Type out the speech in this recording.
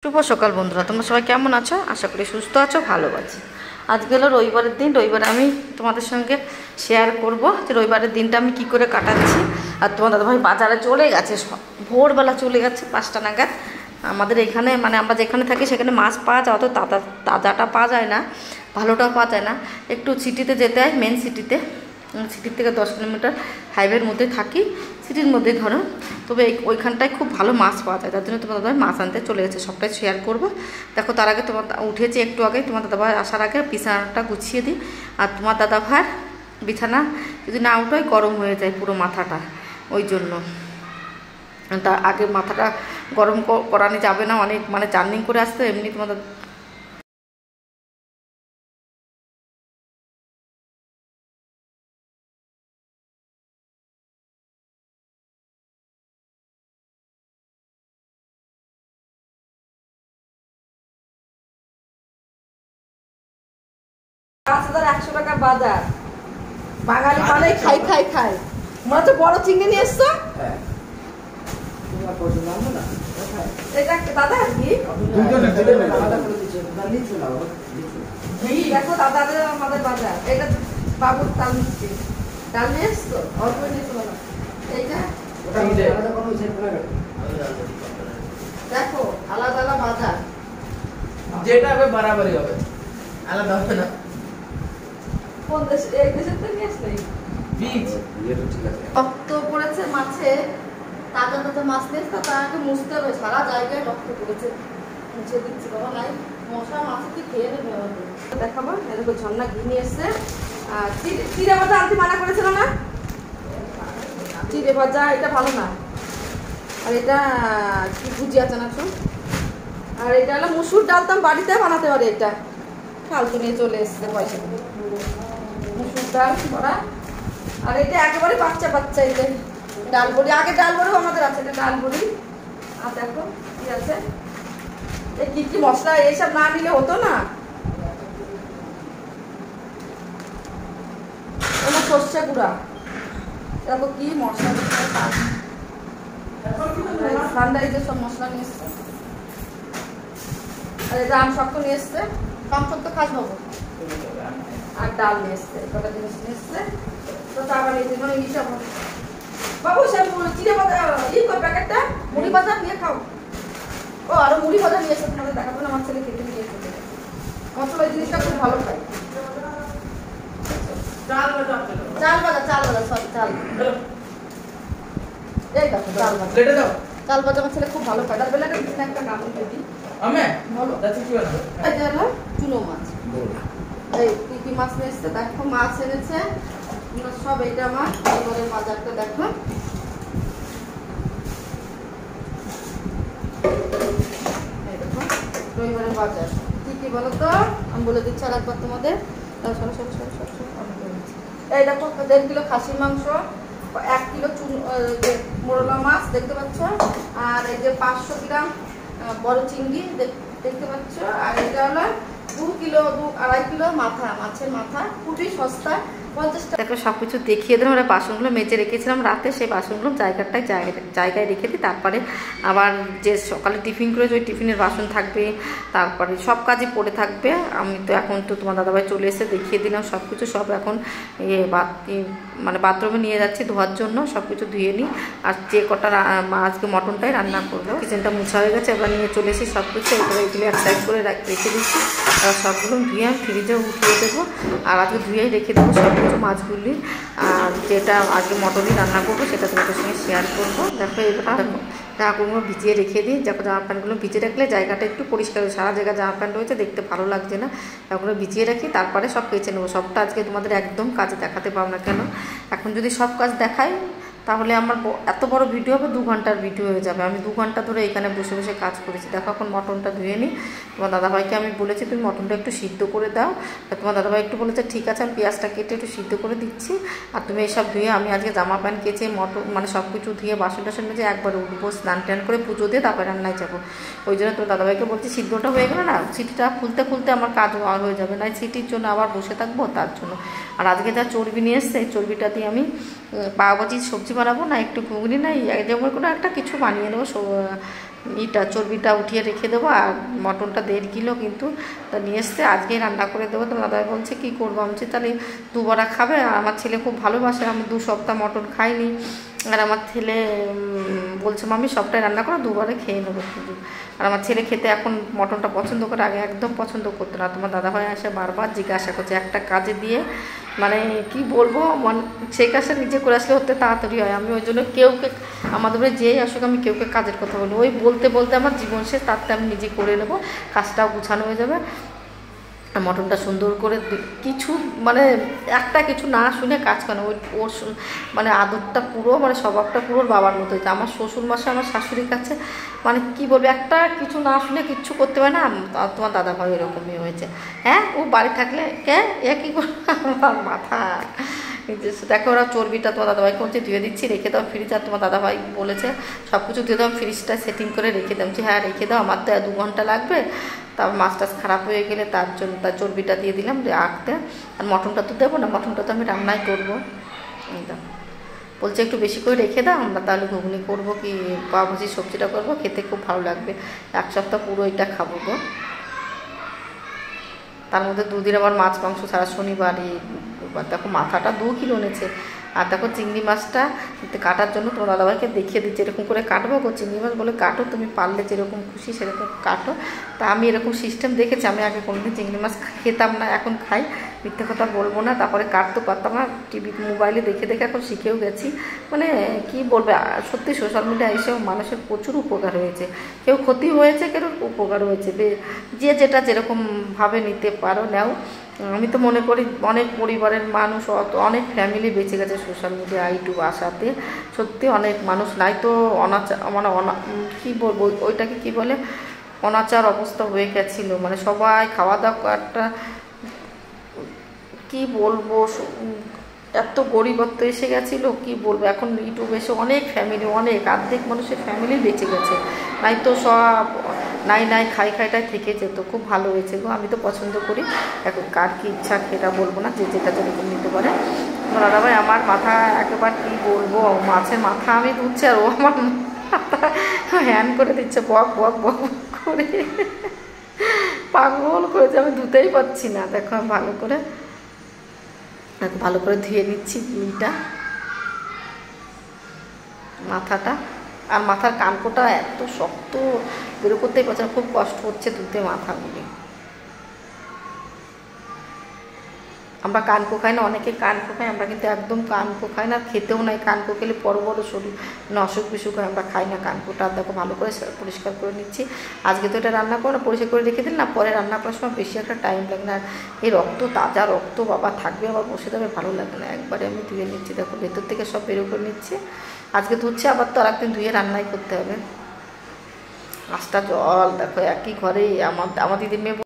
শুভ সকাল বন্ধুরা, তোমরা সবাই কেমন আছো? আশা করি সুস্থ আছো, ভালো আছি। আজকে হলো রবিবারের দিন। রবিবারে আমি তোমাদের সঙ্গে শেয়ার করব যে রবিবারের দিনটা আমি কি করে কাটাচ্ছি। আর তোমার দাদাভাই বাজারে চলে গেছে, ভোরবেলা চলে গেছে 5টা নাগাদ। আমাদের এখানে মানে আমরা যেখানে থাকি সেখানে মাছ পাওয়া যায়, অত তাজাটা পাওয়া যায় না, ভালোটা পাওয়া যায় না। একটু সিটিতে যেতে হয়, মেন সিটিতে। সিটির থেকে 10 কিলোমিটার হাইওয়ের মধ্যে থাকি, সিটির মধ্যে ধরো। তবে ওইখানটায় খুব ভালো মাছ পাওয়া যায়, তার জন্য তোমার দাদাভাই মাছ আনতে চলে গেছে। সবটাই শেয়ার করবো। দেখো, তার আগে তোমার উঠেছি একটু আগে, তোমার দাদাভাই আসার আগে বিছানাটা গুছিয়ে দিই। আর তোমার দাদাভাই বিছানা যদি না উঠোয় গরম হয়ে যায় পুরো মাথাটা, ওই জন্য তার আগে মাথাটা গরম করানো যাবে না, অনেক মানে জার্নিং করে আসতে। এমনি তোমার $5,100 টাকার বাজার। বাঙালি মানে খাই খাই খাই। মনে হচ্ছে বড় চিংড়ি নিয়ে এসছো। এটা দাদা কি দেখো, দাদাদের আমাদের বাজার। এটা বাবুর তাল মিষ্টি ডাল নিয়ে এসছো, অল্প নিয়েছো না। এইটা দেখো, আলাদা আলাদা বাজার, যেটা হবে বরাবরই হবে, আলাদা হবে না। কোন দেশ? এই দেশের তো নিয়ে আসলে বীজ রক্ত পড়েছে মাছে, তাজা তাজা মাছ নিয়ে তাকে মুছতে হবে। সারা জায়গায় রক্ত পড়েছে, মুছে দিচ্ছি। বাবা নাই মশা, মাছ কি খেয়ে নেবে আমাদের। দেখাবো, এরকম ঝর্ণা ঘি নিয়ে এসছে। আর চিড়ে ভাজা আনতে মানা করেছিল না, চিড়ে ভাজা এটা ভালো না। আর এটা কি ভুজিয়া চানাচুর। আর এটা হলো মুসুর ডাল, তো বাড়িতে বানাতে পারে। এটা ফালতু নিয়ে চলে এসছে পয়সা, মুসুর ডাল করা। আর এটা একেবারে বাচ্চা বাচ্চা, এই যে ডাল বড়ি। আগে ডাল বড়িও আমাদের আছে, এটা ডাল বড়ি। আর দেখো কি আছে, এই কি কি মশলা, এইসব না নিলে হতো না। এটা সর্ষে গুঁড়া, দেখো কি মশলা ঠান্ডা, এই যে সব মশলা নিয়ে এসছে। আর এটা আম শক্ত নিয়ে এসছে, কম শক্ত খাস বাবু। আর ডাল নিয়ে এসছে, কটা জিনিস নিয়ে এসছে। তো তারপরে এই যে মানে ইসব বাবু, সে চিড়ে ভাজা ই কর প্যাকেটটা, মুড়ি ভাজা নিয়ে খাও। ও আরো মুড়ি ভাজা নিয়ে এসে তোমাদের দেখাবো না, আমার ছেলে খেতে নিয়ে এসেছে। মশলা এই জিনিসটা খুব ভালো খায়। চাল ভাজা, সরি চাল। এই দেখো চাল ভাজা, কেটে দাও। চাল ভাজা আমার ছেলে খুব ভালো খায়। তার বেলা একটা কাম করে দিই। আমি বলো যাচ্ছে কি বানাবো? এটা হলো চুনো মাছ। এই কি কি মাছ নিয়ে এসছে দেখো, মাছ এনেছে সব। এইটা আমার এবারে বাজারটা দেখো। এই দেখো রবিবারের বাজার কি কি বলো তো, আমি বলে দিচ্ছি আর একবার তোমাদের। এই দেখো 1.5 কিলো খাসির মাংস, 1 কিলো মোরলা মাছ দেখতে পাচ্ছ। আর এই যে 500 গ্রাম বড় চিংড়ি দেখতে পাচ্ছ। আর এটা হলো 2 কিলো 2.5 কিলো মাথা, মাছের মাথা, খুবই সস্তা, 50 টাকা। দেখো সব কিছু দেখিয়ে দিলাম। আমরা বাসনগুলো মেজে রেখেছিলাম রাতে, সেই বাসনগুলো জায়গায় রেখে দিই। তারপরে আবার যে সকালে টিফিন করেছি ওই টিফিনের বাসন থাকবে, তারপরে সব কাজই পড়ে থাকবে। আমি তো এখন তো তোমার দাদাভাই চলে এসে দেখিয়ে দিলাম সব কিছু। সব এখন মানে বাথরুমে নিয়ে যাচ্ছি ধোয়ার জন্য, সব কিছু ধুয়ে নিই। আর যে কটা আজকে মটনটাই রান্না করবো, কিচেনটা মুছা হয়ে গেছে, এবার নিয়ে চলে এসেছি সব কিছু। এবারে এগুলো এক সাইড করে রেখে দিচ্ছি। আর সবগুলো ধুয়ে আমি ফ্রিজে উঠিয়ে দেবো। আর আজকে ধুয়েই রেখে দেবো সব কিছু মাছগুলি। আর যেটা আজকে মটনই রান্না করবো সেটা তোমাদের সঙ্গে শেয়ার করবো। দেখো এবার দেখো জামাগুলো ভিজিয়ে রেখে দিই। দেখো জামা প্যান্টগুলো ভিজিয়ে রাখলে জায়গাটা একটু পরিষ্কার, সারা জায়গায় জামা প্যান্ট রয়েছে, দেখতে ভালো লাগছে না। ওগুলো ভিজিয়ে রাখি, তারপরে সব কেচে নেবো। সবটা আজকে তোমাদের একদম কাজে দেখাতে পারবো না। কেন এখন যদি সব কাজ দেখাই তাহলে আমার এত বড় ভিডিও হবে, 2 ঘন্টার ভিডিও হয়ে যাবে। আমি 2 ঘন্টা ধরে এখানে বসে বসে কাজ করেছি। দেখো এখন মটনটা ধুয়ে নিই। তোমার দাদাভাইকে আমি বলেছি তুমি মটনটা একটু সিদ্ধ করে দাও। তোমার দাদাভাই একটু বলেছে ঠিক আছে, আমি পেঁয়াজটা কেটে একটু সিদ্ধ করে দিচ্ছি। আর তুমি এইসব ধুয়ে, আমি আজকে জামা প্যান্ট কেচে মটন মানে সব কিছু ধুয়ে বাসন টাসন মেজে একবার উঠবো, স্নান টান করে পুজো দিয়ে তারপরে রান্নায় যাবো। ওই জন্য তোমার দাদাভাইকে বলছি সিদ্ধটা হয়ে গেলে না, সিটিটা খুলতে খুলতে আমার কাজ হয়ে যাবে না, সিটির জন্য আবার বসে থাকবো তার জন্য। আর আজকে যা চর্বি নিয়ে এসছে, এই চর্বিটা দিয়ে আমি পাওভাজি সবজি বানাবো, না একটু ঘুগনি, না যেমন কোনো একটা কিছু বানিয়ে নেবো। চর্বিটা উঠিয়ে রেখে দেবো। আর মটনটা 1.5 কিলো কিন্তু তা নিয়ে এসছে, আজকেই রান্না করে দেবো। তো দাদা বলছে কী করবো, আমি তাহলে 2 বড়া খাবে। আর আমার ছেলে খুব ভালোবাসে, আমি 2 সপ্তাহ মটন খাইনি। আর আমার ছেলে বলছে মামি সবটাই রান্না করো, 2 বারে খেয়ে নেবো শুধু। আর আমার ছেলে খেতে এখন মটনটা পছন্দ করে, আগে একদম পছন্দ করতো না। তোমার দাদাভাই আসে বারবার জিজ্ঞাসা করছে, একটা কাজে দিয়ে মানে কি বলবো, সেই কাজটা নিজে করে আসলে হতে তাড়াতাড়ি হয়। আমি ওই জন্য কেউকে, আমাদের বাড়ি যেই আসুক আমি কেউকে কাজের কথা বলি, ওই বলতে বলতে আমার জীবন শেষ, তাতে আমি নিজে করে নেবো, কাজটাও গুছানো হয়ে যাবে। মটনটা সুন্দর করে কিছু মানে একটা কিছু না শুনে কাজ করে, ওর মানে আদরটা পুরো মানে স্বভাবটা পুরো বাবার মতো হয়েছে। আমার শ্বশুরমশাই আমার শাশুড়ির কাছে মানে কি বলবে, একটা কিছু না শুনে কিচ্ছু করতে পারে না। তোমার দাদাভাই এরকমই হয়েছে। হ্যাঁ, ও বাড়ি থাকলে এ কী করে আমার মাথা। দেখো ওরা চর্বিটা তোমার দাদাভাইকে বলছে ধুয়ে দিচ্ছি, রেখে দাও ফ্রিজ। আর তোমার দাদাভাই বলেছে সব কিছু ধুয়ে দাও, ফ্রিজটা সেটিং করে রেখে দাও। হ্যাঁ রেখে দাও, আমার তো 2 ঘন্টা লাগবে। তারপর মাছ টাছ খারাপ হয়ে গেলে তার জন্য তার চর্বিটা দিয়ে দিলাম আঁকতে। আর মটনটা তো দেবো না, মটনটা তো আমি রান্নাই করবো। বলছে একটু বেশি করে রেখে দাও, আমরা তাহলে ঘুগনি করবো কি পাওভাজি সবজিটা করবো, খেতে খুব ভালো লাগবে। 1 সপ্তাহ পুরো এটা খাবো গো। তার মধ্যে 2 দিন আবার মাছ মাংস ছাড়া, শনিবারই। দেখো মাথাটা 2 কিলো এনেছে। আর দেখো চিংড়ি মাছটা কাটার জন্য তোমার দাদাভাইকে দেখিয়ে দিচ্ছে এরকম করে কাটবো গো। চিংড়ি মাছ বলে কাটো, তুমি পারলে যেরকম খুশি সেরকম কাটো। তা আমি এরকম সিস্টেম দেখেছি, আমি আগে কোনোদিন চিংড়ি মাছ খেতাম না, এখন খাই, মিথ্যে কথা বলবো না। তারপরে কাটতে পারতাম না, টিভি মোবাইলে দেখে দেখে এখন শিখেও গেছি। মানে কি বলবে, সত্যি সোশ্যাল মিডিয়া এসেও মানুষের প্রচুর উপকার হয়েছে, কেউ ক্ষতি হয়েছে কেউ উপকার হয়েছে। যে যেটা যেরকমভাবে নিতে পারো নাও। আমি তো মনে করি অনেক পরিবারের মানুষ, অনেক ফ্যামিলি বেঁচে গেছে সোশ্যাল মিডিয়া ইউটিউব আসাতে। সত্যি অনেক মানুষ নাই তো অনাচার মানে কী বলবো ওইটাকে কি বলে, অনাচার অবস্থা হয়ে গেছিলো। মানে সবাই খাওয়া দাওয়াটা কি বলবো, এত গরিবত্ব এসে গেছিলো কি বলবো। এখন ইউটিউব এসে অনেক ফ্যামিলি, অনেক অর্ধেক মানুষের ফ্যামিলি বেঁচে গেছে। নাই তো সব নাই খাইটাই থেকে যেত। খুব ভালো হয়েছে গো, আমি তো পছন্দ করি। এখন কার কী ইচ্ছা সেটা বলবো না, যে যেটা যেরকম নিতে পারে। দাদাভাই আমার মাথা একেবারে কী বলবো, মাছের মাথা আমি ধুচ্ছি আর ও আমার মাথা হ্যান করে দিচ্ছে, বক বক বক করে পাগল করেছে, আমি ধুতেই পারছি না। দেখো আমি ভালো করে ধুয়ে নিচ্ছি দুইটা মাথাটা। আর মাথার কানকোটা এত শক্ত, বেরো করতেই পারছে না, খুব কষ্ট হচ্ছে ধুতে মাথাগুলি। আমরা কানকো খাই না, অনেকে কানকো খাই, আমরা কিন্তু একদম কানকো খাই না, খেতেও নাই। কানকো খেলে বড় শরীর অসুখ বিসুখ হয়, আমরা খাই না কানকোটা। দেখো ভালো করে পরিষ্কার করে নিচ্ছি। আজকে তো এটা রান্না করো না, পরিষ্কার করে রেখে দিন না, পরে রান্না করার সময় বেশি একটা টাইম লাগে না। আর এই রক্ত, তাজা রক্ত বাবা থাকবে, আবার বসে যাবে, ভালো লাগে না। একবারে আমি ধুয়ে নিচ্ছি, দেখো ভেতর থেকে সব বেরো করে নিচ্ছি। আজকে ধুচ্ছি, আবার তো আরেকদিন ধুয়ে রান্নাই করতে হবে। 5টা জল দেখো একই ঘরে আমার দিদির মেয়ে